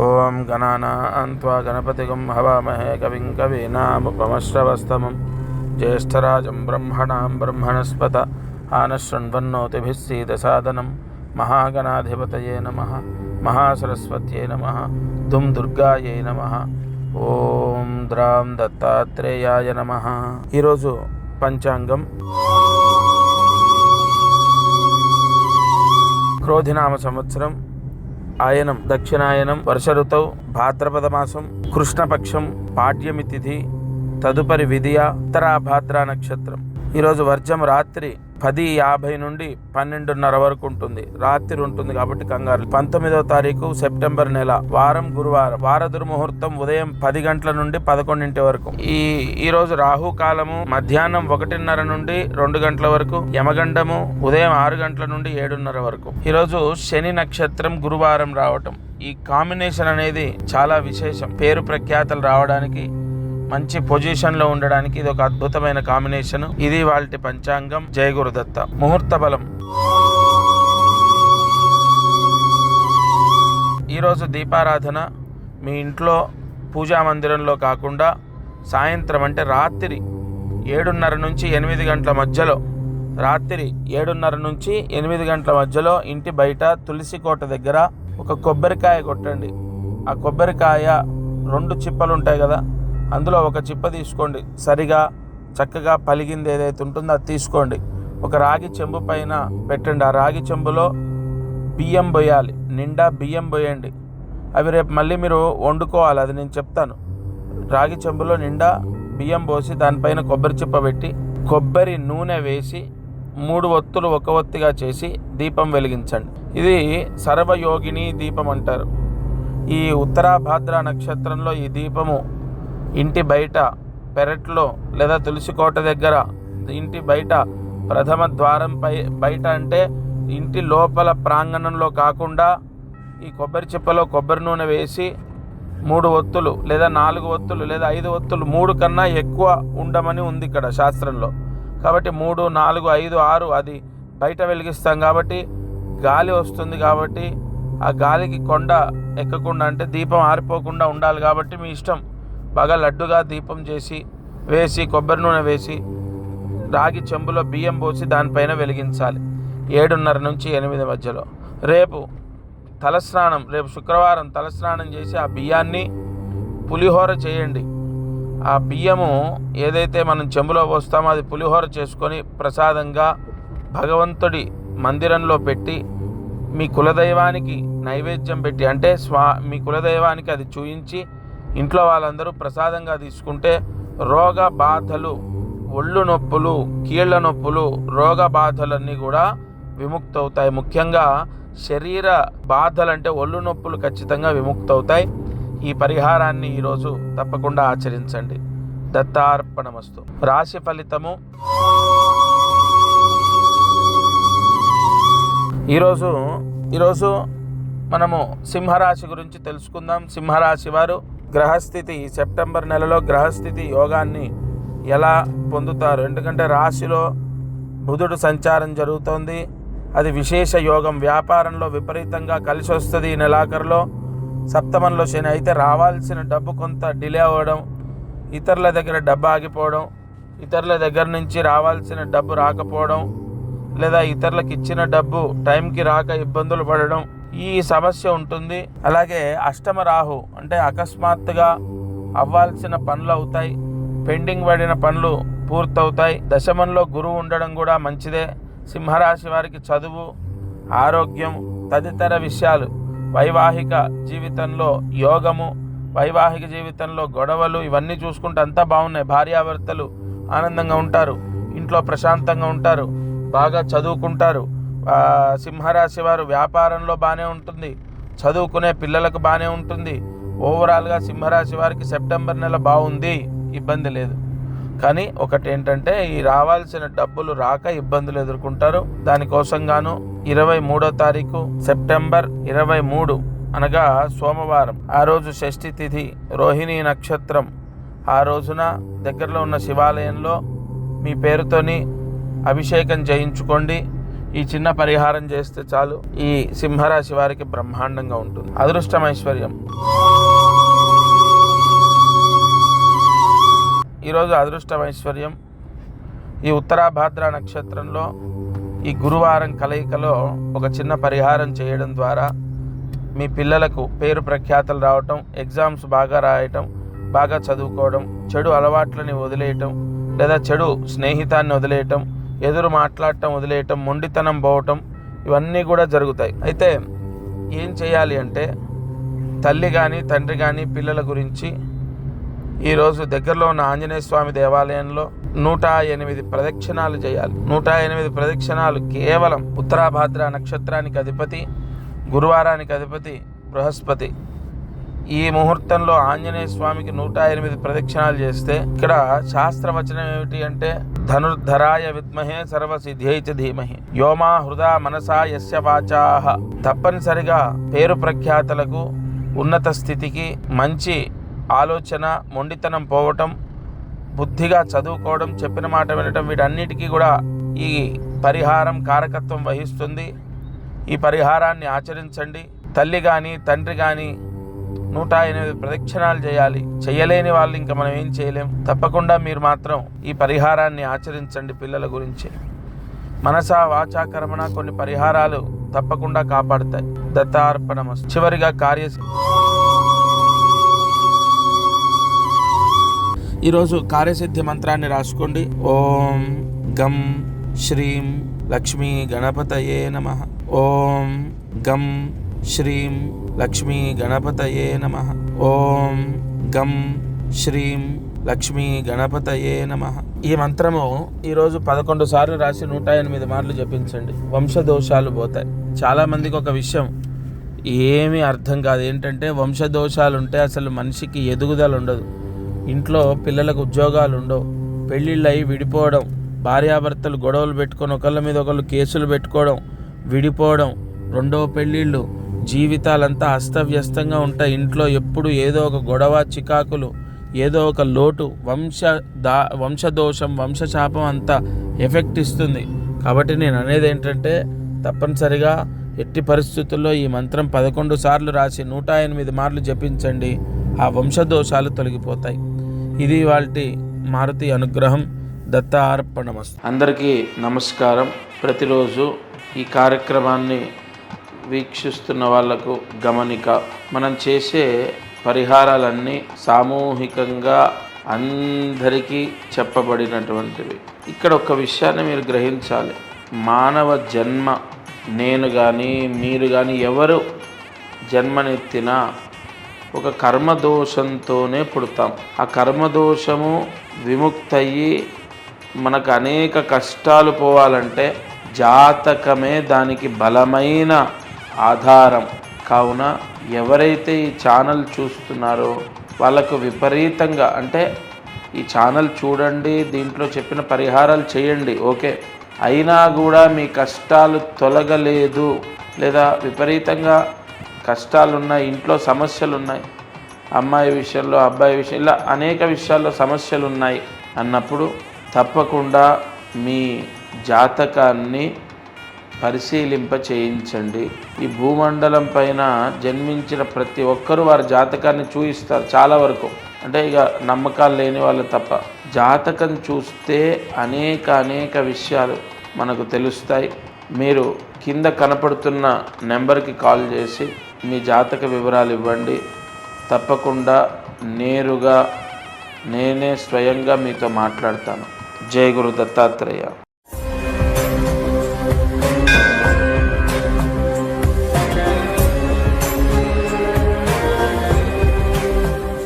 ఓం గణానాం త్వా గణపతిగం హవామహే కవిం కవీనాముపమశ్రవస్తమం జ్యేష్ఠరాజం బ్రహ్మణాం బ్రహ్మణస్పత ఆనశృణ్వన్నోతిభిः सीदसादनं మహాగణాధిపతయే నమః మహాసరస్వత్యై నమః దుం దుర్గాయై నమః ఓం ద్రాం దత్తాత్రేయాయ నమః. ఈరోజు పంచాంగం క్రోధినామ సంవత్సరం ఆయనం దక్షిణాయనం వర్ష ఋతువు భాద్రపద మాసం కృష్ణపక్షం పాడ్యమి తిథి తదుపరి విధియ ఉత్తరాభాద్ర నక్షత్రం. ఈరోజు వర్జం రాత్రి 10:50 నుండి 12:30 వరకు ఉంటుంది. రాత్రి ఉంటుంది కాబట్టి కంగారు. 19వ తారీఖు సెప్టెంబర్ నెల, వారం గురువారం. వార దుర్ముహూర్తం ఉదయం 10 గంటల నుండి 11 వరకు. ఈరోజు రాహుకాలము మధ్యాహ్నం 1:30 నుండి 2 గంటల వరకు. యమగండము ఉదయం 6 గంటల నుండి 7:30 వరకు. ఈరోజు శని నక్షత్రం గురువారం రావటం, ఈ కాంబినేషన్ అనేది చాలా విశేషం. పేరు ప్రఖ్యాతలు రావడానికి, మంచి పొజిషన్లో ఉండడానికి ఇది ఒక అద్భుతమైన కాంబినేషన్. ఇది వాళ్ళ పంచాంగం. జయ గురుదత్త. ముహూర్త బలం. ఈరోజు దీపారాధన మీ ఇంట్లో పూజా మందిరంలో కాకుండా సాయంత్రం అంటే రాత్రి 7:30 నుంచి 8 గంటల మధ్యలో, రాత్రి 7:30 నుంచి 8 గంటల మధ్యలో ఇంటి బయట తులసి కోట దగ్గర ఒక కొబ్బరికాయ కొట్టండి. ఆ కొబ్బరికాయ 2 చిప్పలు ఉంటాయి కదా, అందులో ఒక చిప్ప తీసుకోండి. సరిగా చక్కగా పలిగింది ఏదైతే ఉంటుందో అది తీసుకోండి. ఒక రాగి చెంబు పైన పెట్టండి. ఆ రాగి చెంబులో బియ్యం పోయాలి, నిండా బియ్యం పోయండి. అవి రేపు మళ్ళీ మీరు వండుకోవాలి, అది నేను చెప్తాను. రాగి చెంబులో నిండా బియ్యం పోసి దానిపైన కొబ్బరి చిప్ప పెట్టి కొబ్బరి నూనె వేసి 3 ఒత్తులు ఒక ఒత్తిగా చేసి దీపం వెలిగించండి. ఇది సర్వయోగిని దీపం అంటారు. ఈ ఉత్తరాభాద్ర నక్షత్రంలో ఈ దీపము ఇంటి బయట పెరట్లో లేదా తులసి కోట దగ్గర, ఇంటి బయట ప్రథమ ద్వారం బయట అంటే ఇంటి లోపల ప్రాంగణంలో కాకుండా ఈ కొబ్బరి చిప్పలో కొబ్బరి నూనె వేసి 3 ఒత్తులు లేదా 4 ఒత్తులు లేదా 5 ఒత్తులు, 3 కన్నా ఎక్కువ ఉండమని ఉంది ఇక్కడ శాస్త్రంలో. కాబట్టి 3, 4, 5, 6 అది బయట వెలిగిస్తాం కాబట్టి గాలి వస్తుంది. కాబట్టి ఆ గాలికి కొండ ఎక్కకుండా అంటే దీపం ఆరిపోకుండా ఉండాలి. కాబట్టి మీ ఇష్టం. బాగా లడ్డుగా దీపం చేసి వేసి కొబ్బరి నూనె వేసి రాగి చెంబులో బియ్యం పోసి దానిపైన వెలిగించాలి 7:30 నుంచి 8 మధ్యలో. రేపు తలస్నానం, రేపు శుక్రవారం తలస్నానం చేసి ఆ బియ్యాన్ని పులిహోర చేయండి. ఆ బియ్యము ఏదైతే మనం చెంబులో పోస్తామో అది పులిహోర చేసుకొని ప్రసాదంగా భగవంతుడి మందిరంలో పెట్టి మీ కులదైవానికి నైవేద్యం పెట్టి, అంటే మీ కులదైవానికి అది చూయించి ఇంట్లో వాళ్ళందరూ ప్రసాదంగా తీసుకుంటే రోగ బాధలు, ఒళ్ళు నొప్పులు, కీళ్ల నొప్పులు, రోగ బాధలన్నీ కూడా విముక్తవుతాయి. ముఖ్యంగా శరీర బాధలంటే ఒళ్ళు నొప్పులు ఖచ్చితంగా విముక్తవుతాయి. ఈ పరిహారాన్ని ఈరోజు తప్పకుండా ఆచరించండి. దత్తార్పణమస్తు. రాశి ఫలితము. ఈరోజు మనము సింహరాశి గురించి తెలుసుకుందాం. సింహరాశి వారు గ్రహస్థితి, సెప్టెంబర్ నెలలో గ్రహస్థితి యోగాన్ని ఎలా పొందుతారు? ఎందుకంటే రాశిలో బుధుడు సంచారం జరుగుతోంది. అది విశేష యోగం. వ్యాపారంలో విపరీతంగా కలిసి వస్తుంది ఈ నెలాఖరులో. సప్తమంలో శని. అయితే రావాల్సిన డబ్బు కొంత డిలే అవ్వడం, ఇతరుల దగ్గర డబ్బు ఆగిపోవడం, ఇతరుల దగ్గర నుంచి రావాల్సిన డబ్బు రాకపోవడం, లేదా ఇతరులకు ఇచ్చిన డబ్బు టైంకి రాక ఇబ్బందులు పడడం, ఈ సమస్య ఉంటుంది. అలాగే అష్టమ రాహు అంటే అకస్మాత్తుగా అవ్వాల్సిన పనులు అవుతాయి, పెండింగ్ పడిన పనులు పూర్తవుతాయి. దశమంలో గురువు ఉండడం కూడా మంచిదే. సింహరాశి వారికి చదువు, ఆరోగ్యం తదితర విషయాలు, వైవాహిక జీవితంలో యోగము, వైవాహిక జీవితంలో గొడవలు ఇవన్నీ చూసుకుంటే అంతా బాగున్నాయి. భార్యాభర్తలు ఆనందంగా ఉంటారు, ఇంట్లో ప్రశాంతంగా ఉంటారు, బాగా చదువుకుంటారు. సింహరాశి వారు వ్యాపారంలో బాగానే ఉంటుంది, చదువుకునే పిల్లలకు బాగానే ఉంటుంది. ఓవరాల్గా సింహరాశి వారికి సెప్టెంబర్ నెల బాగుంది, ఇబ్బంది లేదు. కానీ ఒకటి ఏంటంటే ఈ రావాల్సిన డబ్బులు రాక ఇబ్బందులు ఎదుర్కొంటారు. దానికోసం గాను 23వ తారీఖు సెప్టెంబర్ 23 అనగా సోమవారం, ఆ రోజు షష్ఠి తిథి, రోహిణీ నక్షత్రం. ఆ రోజున దగ్గరలో ఉన్న శివాలయంలో మీ పేరుతోని అభిషేకం చేయించుకోండి. ఈ చిన్న పరిహారం చేస్తే చాలు, ఈ సింహరాశి వారికి బ్రహ్మాండంగా ఉంటుంది. అదృష్టం ఐశ్వర్యం. ఈరోజు అదృష్టం ఐశ్వర్యం ఈ ఉత్తరాభాద్ర నక్షత్రంలో ఈ గురువారం కలయికలో ఒక చిన్న పరిహారం చేయడం ద్వారా మీ పిల్లలకు పేరు ప్రఖ్యాతలు రావటం, ఎగ్జామ్స్ బాగా రాయటం, బాగా చదువుకోవడం, చెడు అలవాట్లని వదిలేయటం లేదా చెడు స్నేహితాన్ని వదిలేయటం, ఎదురు మాట్లాడటం వదిలేయటం, మొండితనం పోవటం, ఇవన్నీ కూడా జరుగుతాయి. అయితే ఏం చేయాలి అంటే తల్లి కానీ తండ్రి కానీ పిల్లల గురించి ఈరోజు దగ్గరలో ఉన్న ఆంజనేయ స్వామి దేవాలయంలో 108 ప్రదక్షిణాలు చేయాలి. 108 ప్రదక్షిణాలు కేవలం ఉత్తరాభాద్ర నక్షత్రానికి అధిపతి, గురువారానికి అధిపతి బృహస్పతి. ఈ ముహూర్తంలో ఆంజనేయ స్వామికి 108 ప్రదక్షిణాలు చేస్తే ఇక్కడ శాస్త్రవచనం ఏమిటి అంటే ధనుర్ధరాయ విద్మహే సర్వసిద్ధ్యై చ ధీమహి యోమా హృదా మనసా యస్య వాచాః. తప్పనిసరిగా పేరు ప్రఖ్యాతలకు, ఉన్నత స్థితికి, మంచి ఆలోచన, మొండితనం పోవటం, బుద్ధిగా చదువుకోవడం, చెప్పిన మాట వినటం, వీటన్నిటికీ కూడా ఈ పరిహారం కారకత్వం వహిస్తుంది. ఈ పరిహారాన్ని ఆచరించండి. తల్లి కానీ తండ్రి కానీ 108 ప్రదక్షిణాలు చేయాలి. చేయలేని వాళ్ళు ఇంకా మనం ఏం చేయలేం. తప్పకుండా మీరు మాత్రం ఈ పరిహారాన్ని ఆచరించండి. పిల్లల గురించి మనసా వాచా కర్మణ కొన్ని పరిహారాలు తప్పకుండా కాపాడుతాయి. దత్తార్పణమస్తు. చివరిగా ఈరోజు కార్యసిద్ధి మంత్రాన్ని రాసుకోండి. ఓం గం శ్రీం లక్ష్మీ గణపతయే నమః. ఓం గం శ్రీం లక్ష్మీ గణపతయే నమః. ఓం గం శ్రీం లక్ష్మీ గణపతయే నమః. ఈ మంత్రము ఈరోజు 11 సార్లు రాసి 108 మార్లు జపించండి. వంశదోషాలు పోతాయి. చాలామందికి ఒక విషయం ఏమీ అర్థం కాదు. ఏంటంటే వంశదోషాలు ఉంటే అసలు మనిషికి ఎదుగుదల ఉండదు. ఇంట్లో పిల్లలకు ఉద్యోగాలు ఉండవు, పెళ్ళిళ్ళు అయి విడిపోవడం, భార్యాభర్తలు గొడవలు పెట్టుకొని ఒకళ్ళ మీద ఒకళ్ళు కేసులు పెట్టుకోవడం, విడిపోవడం, రెండో పెళ్ళిళ్ళు, జీవితాలంతా అస్తవ్యస్తంగా ఉంటాయి. ఇంట్లో ఎప్పుడు ఏదో ఒక గొడవ, చికాకులు, ఏదో ఒక లోటు, వంశదోషం, వంశశాపం అంతా ఎఫెక్ట్ ఇస్తుంది. కాబట్టి నేను అనేది ఏంటంటే తప్పనిసరిగా ఎట్టి పరిస్థితుల్లో ఈ మంత్రం 11 సార్లు రాసి 108 మార్లు జపించండి. ఆ వంశదోషాలు తొలగిపోతాయి. ఇది వాటి మారుతి అనుగ్రహం. దత్తార్పణమస్తు. అందరికీ నమస్కారం. ప్రతిరోజు ఈ కార్యక్రమాన్ని వీక్షిస్తున్న వాళ్లకు గమనిక, మనం చేసే పరిహారాలన్నీ సామూహికంగా అందరికీ చెప్పబడినటువంటివి. ఇక్కడ ఒక విషయాన్ని మీరు గ్రహించాలి. మానవ జన్మ, నేను కానీ మీరు కానీ ఎవరు జన్మనెత్తినా ఒక కర్మదోషంతోనే పుడతాం. ఆ కర్మదోషము విముక్తయ్యి మనకు అనేక కష్టాలు పోవాలంటే జాతకమే దానికి బలమైన ఆధారం. కావున ఎవరైతే ఈ ఛానల్ చూస్తున్నారో వాళ్ళకు విపరీతంగా, అంటే ఈ ఛానల్ చూడండి, దీంట్లో చెప్పిన పరిహారాలు చేయండి, ఓకే, అయినా కూడా మీ కష్టాలు తొలగలేదు లేదా విపరీతంగా కష్టాలున్నాయి, ఇంట్లో సమస్యలు ఉన్నాయి, అమ్మాయి విషయంలో, అబ్బాయి విషయం, ఇలా అనేక విషయాల్లో సమస్యలు ఉన్నాయి అన్నప్పుడు తప్పకుండా మీ జాతకాన్ని పరిశీలింప చేయించండి. ఈ భూమండలం పైన జన్మించిన ప్రతి ఒక్కరూ వారి జాతకాన్ని చూయిస్తారు చాలా వరకు. అంటే ఇక నమ్మకాలు లేని వాళ్ళు తప్ప. జాతకం చూస్తే అనేక విషయాలు మనకు తెలుస్తాయి. మీరు కింద కనపడుతున్న నెంబర్కి కాల్ చేసి మీ జాతక వివరాలు ఇవ్వండి. తప్పకుండా నేరుగా నేనే స్వయంగా మీతో మాట్లాడతాను. జై గురు దత్తాత్రేయ.